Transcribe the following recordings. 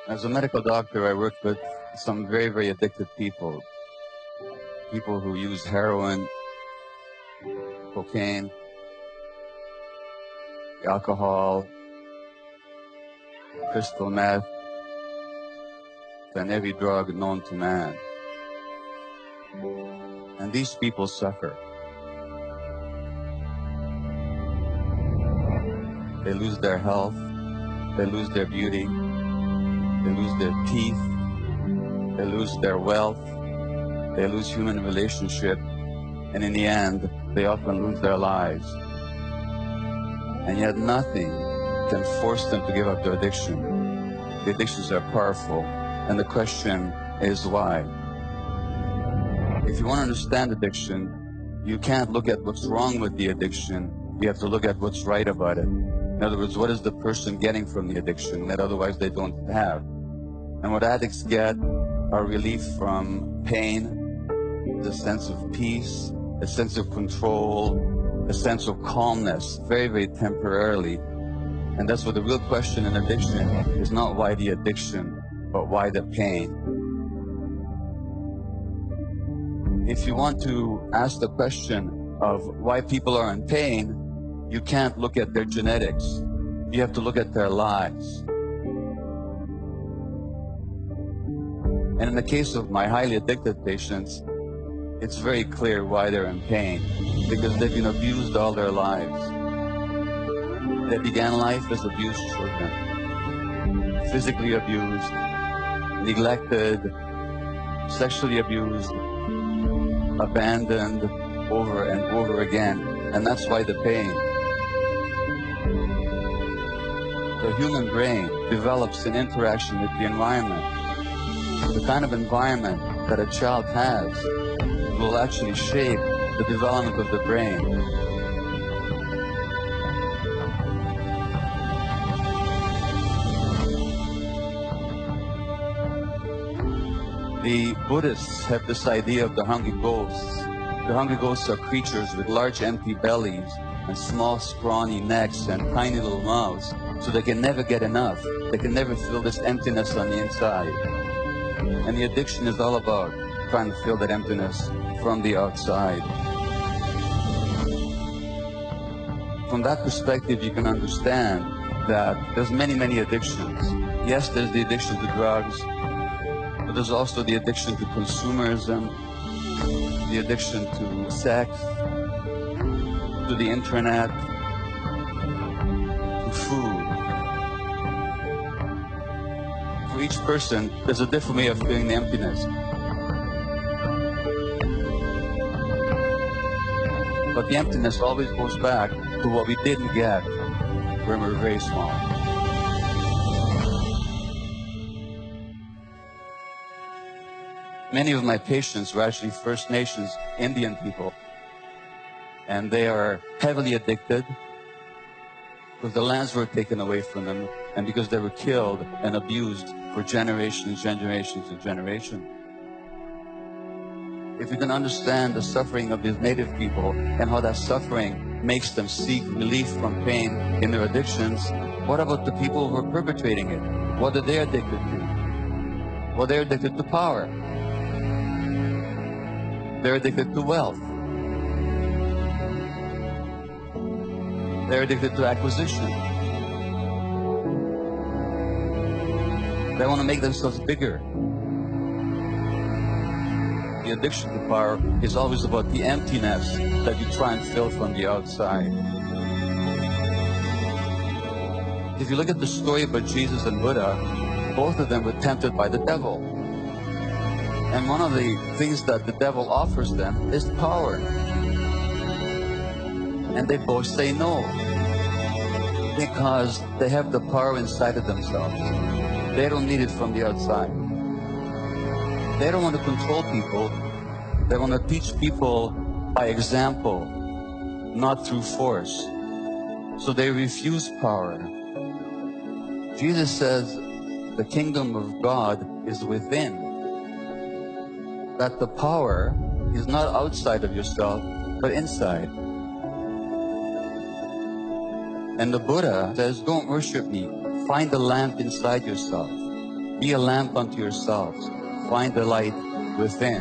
As a medical doctor, I worked with some very, very addicted people. People who use heroin, cocaine, alcohol, crystal meth, and every drug known to man. And these people suffer. They lose their health, they lose their beauty, they lose their teeth, they lose their wealth, they lose human relationship, and in the end, they often lose their lives. And yet nothing can force them to give up their addiction. The addictions are powerful, and the question is why? If you want to understand addiction, you can't look at what's wrong with the addiction, you have to look at what's right about it. In other words, what is the person getting from the addiction that otherwise they don't have? And what addicts get are relief from pain, a sense of peace, a sense of control, a sense of calmness, very, very temporarily. And that's what the real question in addiction is, not why the addiction, but why the pain. If you want to ask the question of why people are in pain, you can't look at their genetics. You have to look at their lives. And in the case of my highly addicted patients, it's very clear why they're in pain, because they've been abused all their lives. They began life as abused children, physically abused, neglected, sexually abused, abandoned over and over again, and that's why the pain. The human brain develops in interaction with the environment. The kind of environment that a child has will actually shape the development of the brain. The Buddhists have this idea of the hungry ghosts. The hungry ghosts are creatures with large empty bellies and small scrawny necks and tiny little mouths, so they can never get enough. They can never fill this emptiness on the inside. And the addiction is all about trying to fill that emptiness from the outside. From that perspective, you can understand that there's many, many addictions. Yes, there's the addiction to drugs, but there's also the addiction to consumerism, the addiction to sex, to the internet, to food. For each person, there's a different way of filling the emptiness. But the emptiness always goes back to what we didn't get when we were very small. Many of my patients were actually First Nations Indian people, and they are heavily addicted because the lands were taken away from them and because they were killed and abused for generations, generations, and generations. If you can understand the suffering of these native people and how that suffering makes them seek relief from pain in their addictions, what about the people who are perpetrating it? What are they addicted to? Well, they're addicted to power. They're addicted to wealth. They're addicted to acquisition. They want to make themselves bigger. The addiction to power is always about the emptiness that you try and fill from the outside. If you look at the story about Jesus and Buddha, both of them were tempted by the devil. And one of the things that the devil offers them is power. And they both say no, because they have the power inside of themselves. They don't need it from the outside. They don't want to control people. They want to teach people by example, not through force. So they refuse power. Jesus says the kingdom of God is within. That the power is not outside of yourself, but inside. And the Buddha says, don't worship me. Find the lamp inside yourself. Be a lamp unto yourselves. Find the light within.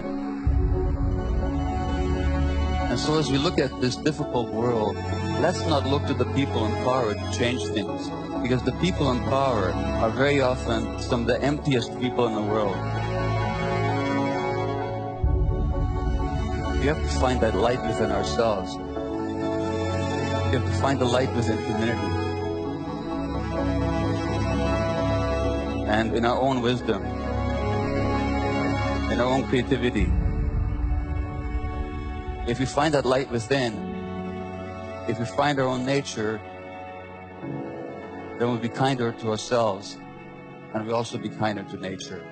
And so as we look at this difficult world, let's not look to the people in power to change things, because the people in power are very often some of the emptiest people in the world. We have to find that light within ourselves. We have to find the light within humanity. And in our own wisdom, in our own creativity. If we find that light within, if we find our own nature, then we'll be kinder to ourselves, and we'll also be kinder to nature.